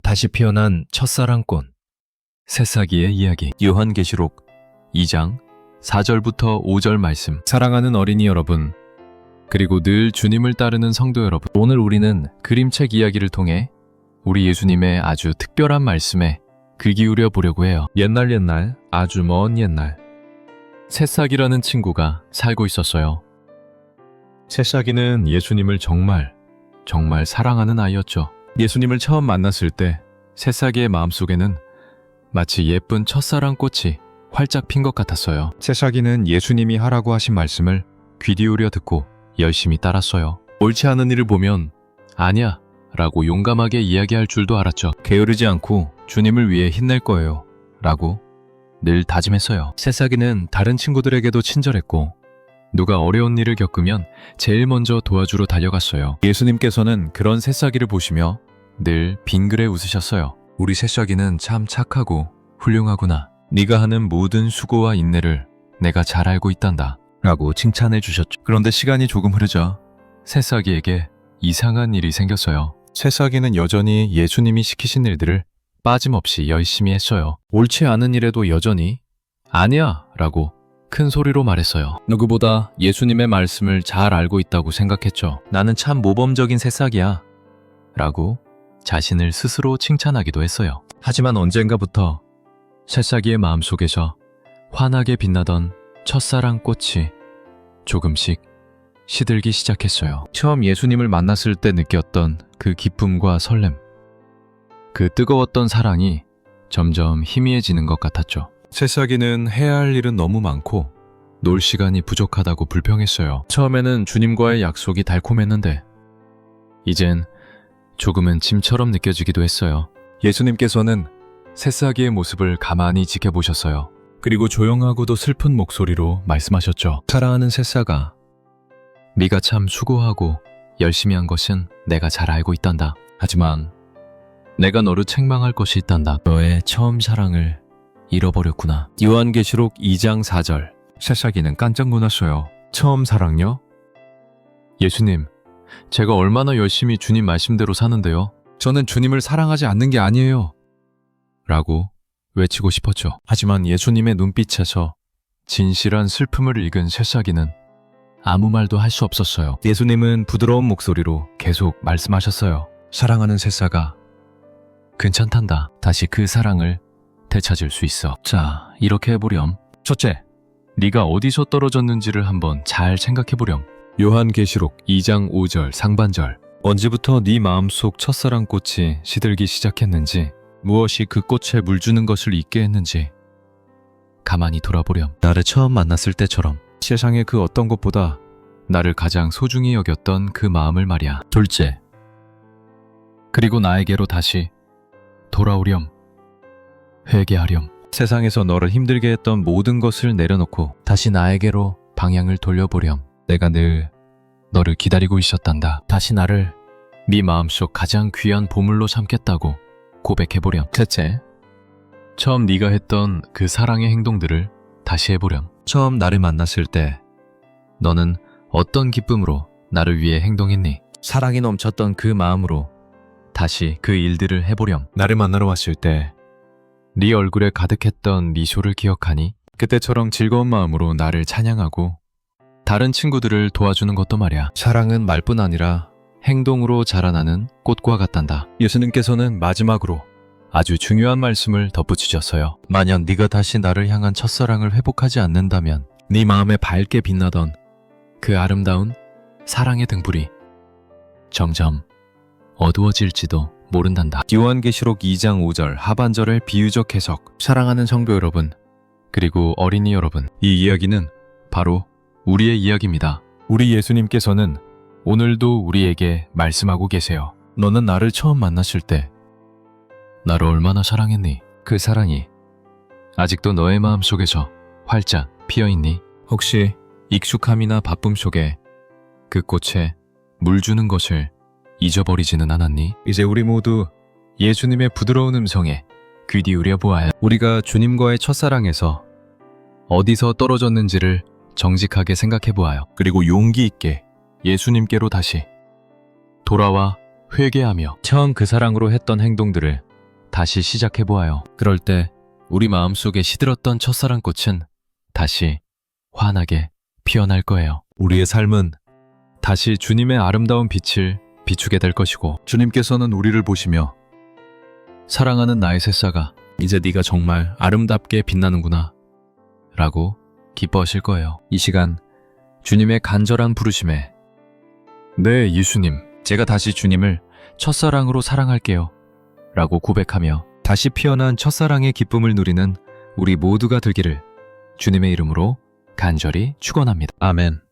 다시 피어난 첫사랑꽃. 새싹이의 이야기. 요한계시록 2장 4절부터 5절 말씀. 사랑하는 어린이 여러분, 그리고 늘 주님을 따르는 성도 여러분, 오늘 우리는 그림책 이야기를 통해 우리 예수님의 아주 특별한 말씀에 귀 기울여 보려고 해요. 옛날 아주 먼 옛날, 새싹이라는 친구가 살고 있었어요. 새싹이는 예수님을 정말 사랑하는 아이였죠. 예수님을 처음 만났을 때 새싹이의 마음속에는 마치 예쁜 첫사랑꽃이 활짝 핀 것 같았어요. 새싹이는 예수님이 하라고 하신 말씀을 귀 기울여 듣고 열심히 따랐어요. 옳지 않은 일을 보면 아니야 라고 용감하게 이야기할 줄도 알았죠. 게으르지 않고 주님을 위해 힘낼 거예요 라고 늘 다짐했어요. 새싹이는 다른 친구들에게도 친절했고 누가 어려운 일을 겪으면 제일 먼저 도와주러 달려갔어요. 예수님께서는 그런 새싹이를 보시며 늘 빙그레 웃으셨어요. 우리 새싹이는 참 착하고 훌륭하구나. 네가 하는 모든 수고와 인내를 내가 잘 알고 있단다 라고 칭찬해 주셨죠. 그런데 시간이 조금 흐르자 새싹이에게 이상한 일이 생겼어요. 새싹이는 여전히 예수님이 시키신 일들을 빠짐없이 열심히 했어요. 옳지 않은 일에도 여전히 아니야 라고 큰 소리로 말했어요. 누구보다 예수님의 말씀을 잘 알고 있다고 생각했죠. 나는 참 모범적인 새싹이야 라고 자신을 스스로 칭찬하기도 했어요. 하지만 언젠가부터 새싹이의 마음속에서 환하게 빛나던 첫사랑 꽃이 조금씩 시들기 시작했어요. 처음 예수님을 만났을 때 느꼈던 그 기쁨과 설렘, 그 뜨거웠던 사랑이 점점 희미해지는 것 같았죠. 새싹이는 해야 할 일은 너무 많고 놀 시간이 부족하다고 불평했어요. 처음에는 주님과의 약속이 달콤했는데 이젠 조금은 짐처럼 느껴지기도 했어요. 예수님께서는 새싹이의 모습을 가만히 지켜보셨어요. 그리고 조용하고도 슬픈 목소리로 말씀하셨죠. 사랑하는 새싹아, 네가 참 수고하고 열심히 한 것은 내가 잘 알고 있단다. 하지만 내가 너를 책망할 것이 있단다. 너의 처음 사랑을 잃어버렸구나. 요한계시록 2장 4절. 새싹이는 깜짝 놀랐어요. 처음 사랑요? 예수님, 제가 얼마나 열심히 주님 말씀대로 사는데요. 저는 주님을 사랑하지 않는 게 아니에요 라고 외치고 싶었죠. 하지만 예수님의 눈빛에서 진실한 슬픔을 읽은 새싹이는 아무 말도 할 수 없었어요. 예수님은 부드러운 목소리로 계속 말씀하셨어요. 사랑하는 새싹아, 괜찮단다. 다시 그 사랑을 되찾을 수 있어. 자, 이렇게 해보렴. 첫째, 네가 어디서 떨어졌는지를 한번 잘 생각해보렴. 요한계시록 2장 5절 상반절. 언제부터 네 마음속 첫사랑꽃이 시들기 시작했는지, 무엇이 그 꽃에 물 주는 것을 잊게 했는지 가만히 돌아보렴. 나를 처음 만났을 때처럼 세상의 그 어떤 것보다 나를 가장 소중히 여겼던 그 마음을 말이야. 둘째, 그리고 나에게로 다시 돌아오렴. 회개하렴. 세상에서 너를 힘들게 했던 모든 것을 내려놓고 다시 나에게로 방향을 돌려보렴. 내가 늘 너를 기다리고 있었단다. 다시 나를 네 마음속 가장 귀한 보물로 삼겠다고 고백해보렴. 셋째, 처음 네가 했던 그 사랑의 행동들을 다시 해보렴. 처음 나를 만났을 때 너는 어떤 기쁨으로 나를 위해 행동했니? 사랑이 넘쳤던 그 마음으로 다시 그 일들을 해보렴. 나를 만나러 왔을 때 네 얼굴에 가득했던 미소를 기억하니? 그때처럼 즐거운 마음으로 나를 찬양하고 다른 친구들을 도와주는 것도 말이야. 사랑은 말뿐 아니라 행동으로 자라나는 꽃과 같단다. 예수님께서는 마지막으로 아주 중요한 말씀을 덧붙이셨어요. 만약 네가 다시 나를 향한 첫사랑을 회복하지 않는다면 네 마음에 밝게 빛나던 그 아름다운 사랑의 등불이 점점 어두워질지도 모른단다. 요한계시록 2장 5절 하반절의 비유적 해석. 사랑하는 성도 여러분, 그리고 어린이 여러분, 이 이야기는 바로 우리의 이야기입니다. 우리 예수님께서는 오늘도 우리에게 말씀하고 계세요. 너는 나를 처음 만났을 때 나를 얼마나 사랑했니? 그 사랑이 아직도 너의 마음속에서 활짝 피어있니? 혹시 익숙함이나 바쁨 속에 그 꽃에 물 주는 것을 잊어버리지는 않았니? 이제 우리 모두 예수님의 부드러운 음성에 귀 기울여 보아요. 우리가 주님과의 첫사랑에서 어디서 떨어졌는지를 정직하게 생각해 보아요. 그리고 용기 있게 예수님께로 다시 돌아와 회개하며 처음 그 사랑으로 했던 행동들을 다시 시작해보아요. 그럴 때 우리 마음속에 시들었던 첫사랑꽃은 다시 환하게 피어날 거예요. 우리의 삶은 다시 주님의 아름다운 빛을 비추게 될 것이고, 주님께서는 우리를 보시며 사랑하는 나의 새싹아, 이제 네가 정말 아름답게 빛나는구나 라고 기뻐하실 거예요. 이 시간 주님의 간절한 부르심에 네, 예수님, 제가 다시 주님을 첫사랑으로 사랑할게요 라고 고백하며 다시 피어난 첫사랑의 기쁨을 누리는 우리 모두가 되기를 주님의 이름으로 간절히 축원합니다. 아멘.